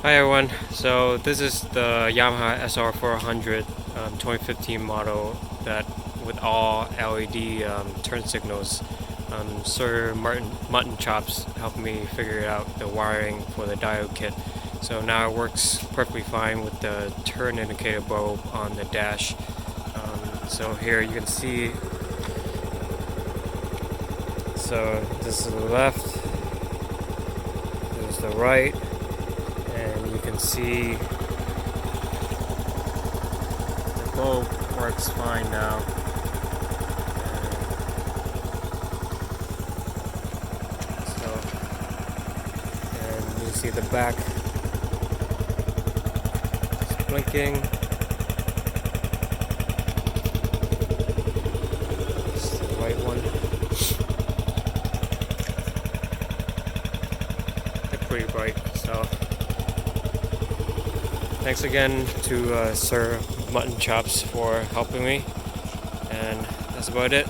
Hi everyone, so this is the Yamaha SR400 2015 model that with all LED turn signals. Sir Mutton Chops helped me figure out the wiring for the diode kit. So now it works perfectly fine with the turn indicator bulb on the dash. So here you can see, so this is the left, this is the right, and you can see the bulb works fine now. And you see the back is blinking. This is the right one. They're pretty bright. So thanks again to Sir Mutton Chops for helping me, and that's about it.